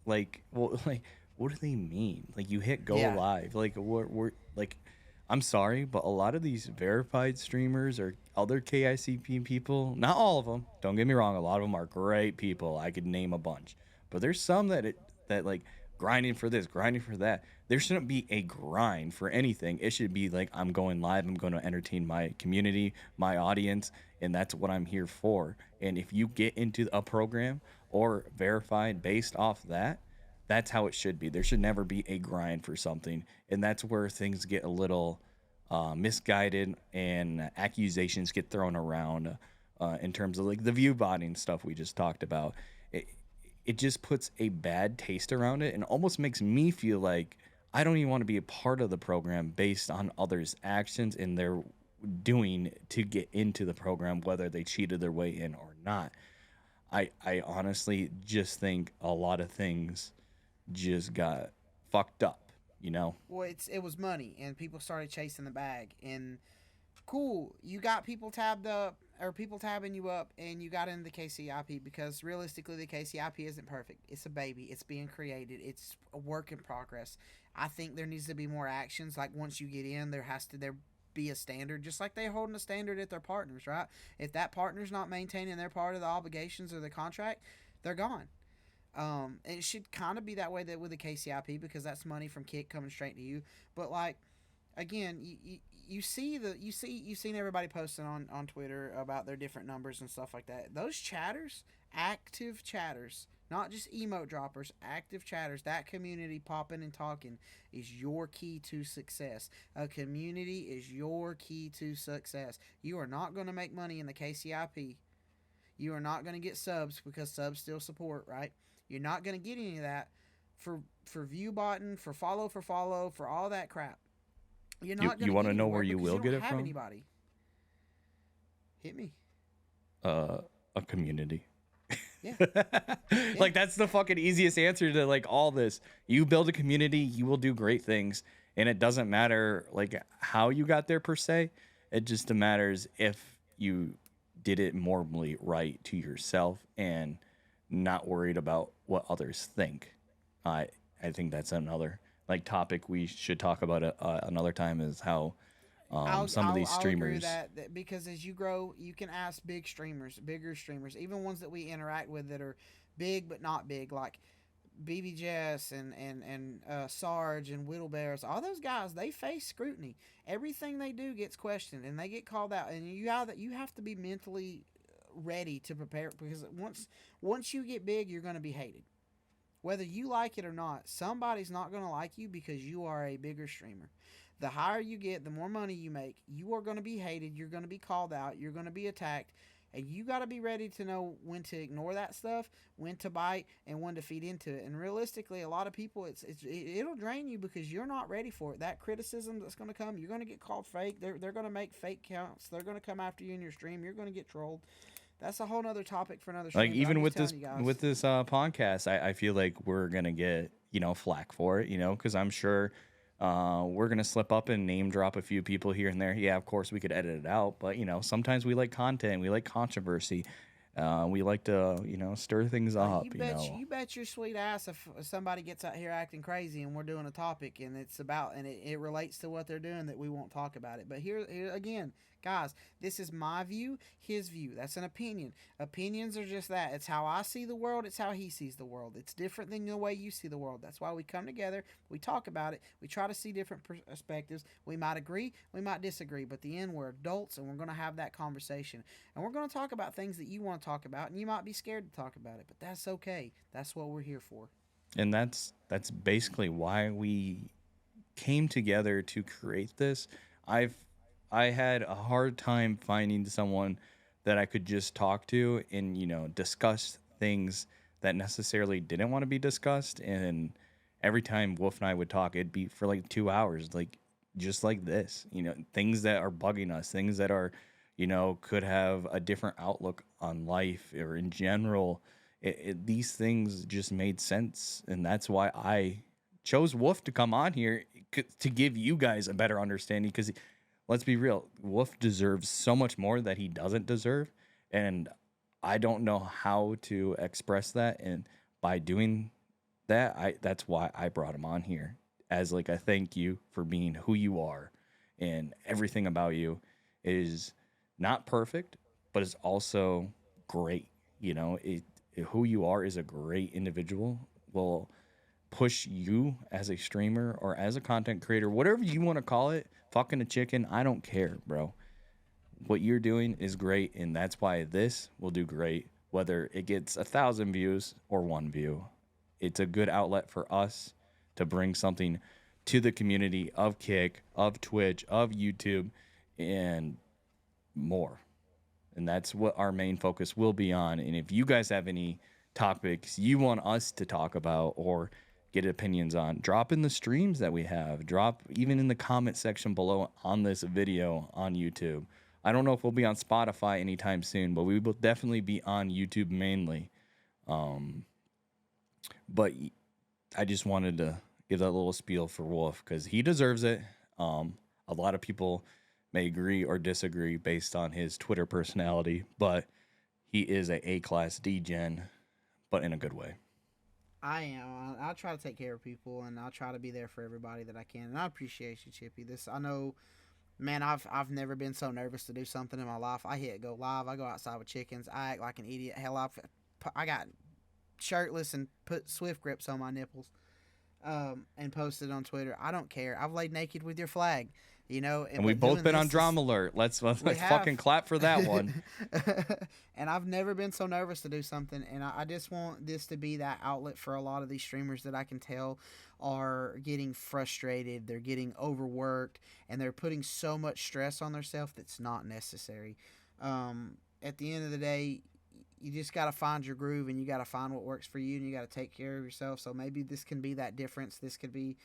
S1: Like, well, like what do they mean? Like you hit go
S2: Yeah,
S1: live. Like we're like I'm sorry, but a lot of these verified streamers or other KICP people, not all of them, don't get me wrong, a lot of them are great people. I could name a bunch. But there's some that like grinding for this, grinding for that. There shouldn't be a grind for anything. It should be like I'm going live, I'm going to entertain my community, my audience, and that's what I'm here for. And if you get into a program or verified based off that, that's how it should be. There should never be a grind for something, and that's where things get a little misguided and accusations get thrown around in terms of like the view botting stuff we just talked about. It it just puts a bad taste around it and almost makes me feel like I don't even want to be a part of the program based on others' actions and their doing to get into the program, whether they cheated their way in or not. I honestly just think a lot of things just got fucked up, you know?
S2: well, it was money, and people started chasing the bag, and cool, you got people tabbed up or people tabbing you up, and you got into the KCIP because realistically, the KCIP isn't perfect. It's a baby. It's being created. It's a work in progress. I think there needs to be more actions. Like once you get in, there be a standard, just like they're holding a standard at their partners, right? If that partner's not maintaining their part of the obligations or the contract, they're gone. And it should kind of be that way that with the KCIP because that's money from Kick coming straight to you. But like again, you see you've seen everybody posting on Twitter about their different numbers and stuff like that. Those chatters, active chatters, not just emote droppers, active chatters, that community popping and talking is your key to success. A community is your key to success. You are not going to make money in the KCIP. You are not going to get subs because subs still support, right? You're not going to get any of that for view botting, for follow, for all that crap. You're not going
S1: You
S2: to
S1: want
S2: get
S1: to know
S2: anywhere
S1: where you
S2: because
S1: will
S2: you
S1: get
S2: don't
S1: it
S2: have
S1: from?
S2: anybody. Hit me.
S1: Uh, a community.
S2: Yeah. Yeah.
S1: Like that's the fucking easiest answer to like all this. You build a community, you will do great things, and it doesn't matter like how you got there per se. It just matters if you did it morally right to yourself and not worried about what others think. I I think that's another like topic we should talk about another time is how some of these
S2: I'll agree with
S1: streamers.
S2: that because as you grow, you can ask bigger streamers, even ones that we interact with that are big but not big, like BBJS and Sarge and Whittle Bears. All those guys, they face scrutiny. Everything they do gets questioned and they get called out. And you have to be mentally ready to prepare because once you get big, you're going to be hated. Whether you like it or not, somebody's not going to like you because you are a bigger streamer. The higher you get, the more money you make, you are going to be hated, you're going to be called out, you're going to be attacked, and you got to be ready to know when to ignore that stuff, when to bite, and when to feed into it. And realistically, a lot of people, it'll drain you because you're not ready for it. That criticism that's going to come, you're going to get called fake. They're going to make fake counts. They're going to come after you in your stream. You're going to get trolled. That's a whole nother topic for another
S1: Like
S2: stream. But I'm
S1: even
S2: just telling you guys.
S1: with this podcast, I feel like we're gonna get flack for it, because I'm sure we're gonna slip up and name drop a few people here and there. Yeah, of course we could edit it out, but sometimes we like content, we like controversy, we like to stir things up.
S2: You bet your sweet ass if somebody gets out here acting crazy and we're doing a topic and it relates to what they're doing that we won't talk about it. But here again, guys, this is my view, his view. That's an opinion. Opinions are just that. It's how I see the world. It's how he sees the world. It's different than the way you see the world. That's why we come together. We talk about it. We try to see different perspectives. We might agree. We might disagree. But at the end, we're adults and we're going to have that conversation. And we're going to talk about things that you want to talk about. And you might be scared to talk about it. But that's okay. That's what we're here for.
S1: And that's basically why we came together to create this. I had a hard time finding someone that I could just talk to and, discuss things that necessarily didn't want to be discussed. And every time Wolf and I would talk, it'd be for like 2 hours, like just like this, things that are bugging us, things that are, could have a different outlook on life or in general. These things just made sense. And that's why I chose Wolf to come on here to give you guys a better understanding, because let's be real, Wolf deserves so much more that he doesn't deserve, and I don't know how to express that. And by doing that, that's why I brought him on here, as like a thank you for being who you are, and everything about you is not perfect, but it's also great. Who you are is a great individual. Will push you as a streamer or as a content creator, whatever you want to call it, fucking a chicken, I don't care, bro. What you're doing is great, and that's why this will do great, whether it gets 1,000 views or 1 view. It's a good outlet for us to bring something to the community of Kick, of Twitch, of YouTube, and more. And that's what our main focus will be on. And if you guys have any topics you want us to talk about or get opinions on, drop in the streams that we have, drop even in the comment section below on this video on YouTube. I don't know if we'll be on Spotify anytime soon, but we will definitely be on YouTube mainly. But I just wanted to give that little spiel for Wolf because he deserves it. A lot of people may agree or disagree based on his Twitter personality, but he is a A-class D-gen, but in a good way.
S2: I am. I'll try to take care of people, and I'll try to be there for everybody that I can. And I appreciate you, Chippy. I know, man. I've never been so nervous to do something in my life. I hit go live. I go outside with chickens. I act like an idiot. Hell, I got shirtless and put Swift grips on my nipples, and posted on Twitter. I don't care. I've laid naked with your flag.
S1: And we've both been on Drama Alert. Let's fucking clap for that one.
S2: And I've never been so nervous to do something. And I just want this to be that outlet for a lot of these streamers that I can tell are getting frustrated. They're getting overworked. And they're putting so much stress on themselves that's not necessary. At the end of the day, you just got to find your groove, and you got to find what works for you, and you got to take care of yourself. So maybe this can be that difference. This could be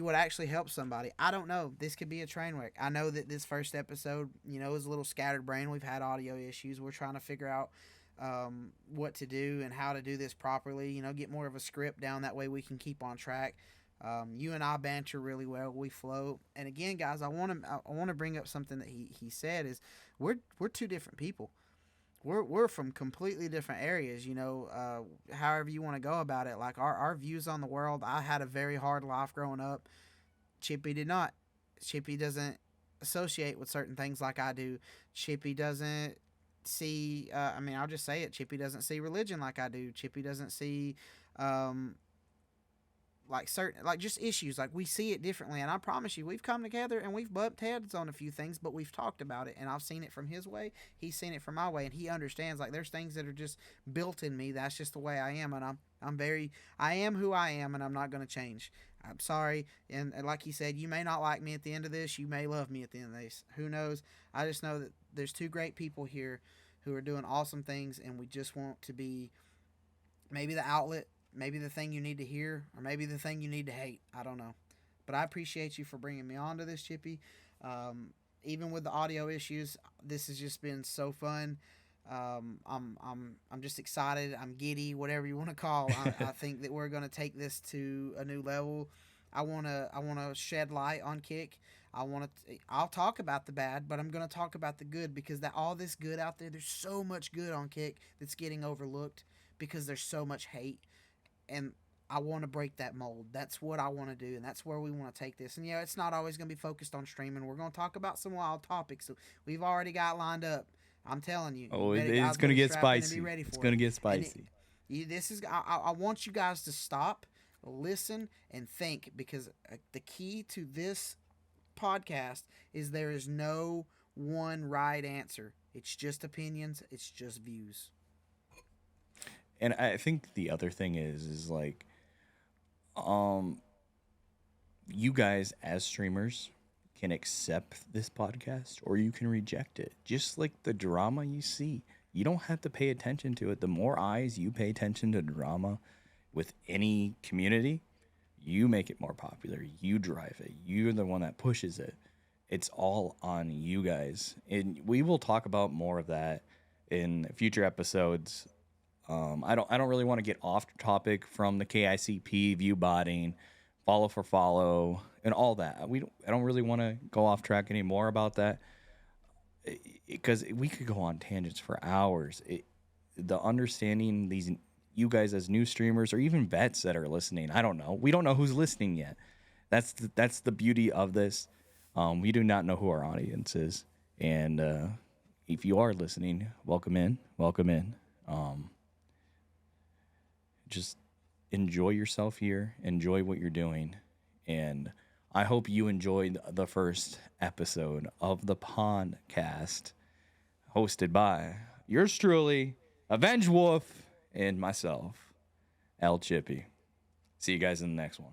S2: what actually helps somebody. I don't know. This could be a train wreck. I know that this first episode, is a little scattered brain. We've had audio issues. We're trying to figure out what to do and how to do this properly. Get more of a script down. That way we can keep on track. You and I banter really well. We flow. And again, guys, I want to bring up something that he said is we're two different people. We're from completely different areas, however you want to go about it. Like our views on the world. I had a very hard life growing up. Chippy did not. Chippy doesn't associate with certain things like I do. Chippy doesn't see, I'll just say it. Chippy doesn't see religion like I do. Chippy doesn't see, just issues. Like we see it differently. And I promise you, we've come together and we've bumped heads on a few things, but we've talked about it, and I've seen it from his way. He's seen it from my way, and he understands, like, there's things that are just built in me. That's just the way I am. And I am who I am, and I'm not going to change. I'm sorry. And like he said, you may not like me at the end of this. You may love me at the end of this. Who knows? I just know that there's two great people here who are doing awesome things, and we just want to be maybe the outlet, maybe the thing you need to hear, or maybe the thing you need to hate. I don't know. But I appreciate you for bringing me on to this, Chippy. Even with the audio issues, this has just been so fun. I'm just excited. I'm giddy, whatever you want to call. I think that we're going to take this to a new level. I want to shed light on Kick. I'll talk about the bad, but I'm going to talk about the good, because all this good out there's so much good on Kick that's getting overlooked because there's so much hate. And I want to break that mold. That's what I want to do, and that's where we want to take this. And it's not always going to be focused on streaming. We're going to talk about some wild topics that we've already got lined up. I'm telling you.
S1: Oh,
S2: you
S1: it's going to get spicy.
S2: Be ready for
S1: it's going to get spicy.
S2: This is. I want you guys to stop, listen, and think, because the key to this podcast is there is no one right answer. It's just opinions. It's just views.
S1: And I think the other thing is like, you guys as streamers can accept this podcast or you can reject it. Just like the drama you see, you don't have to pay attention to it. The more eyes you pay attention to drama with any community, you make it more popular. You drive it. You're the one that pushes it. It's all on you guys. And we will talk about more of that in future episodes. I don't really want to get off topic from the KICP, view botting, follow for follow, and all that. I don't really want to go off track anymore about that, because we could go on tangents for hours. The understanding these, you guys as new streamers or even vets that are listening, I don't know. We don't know who's listening yet. That's the beauty of this. We do not know who our audience is, and if you are listening, welcome in. Just enjoy yourself here. Enjoy what you're doing, and I hope you enjoyed the first episode of the Pondcast, hosted by yours truly, Avenge Wolf, and myself, El Chippy. See you guys in the next one.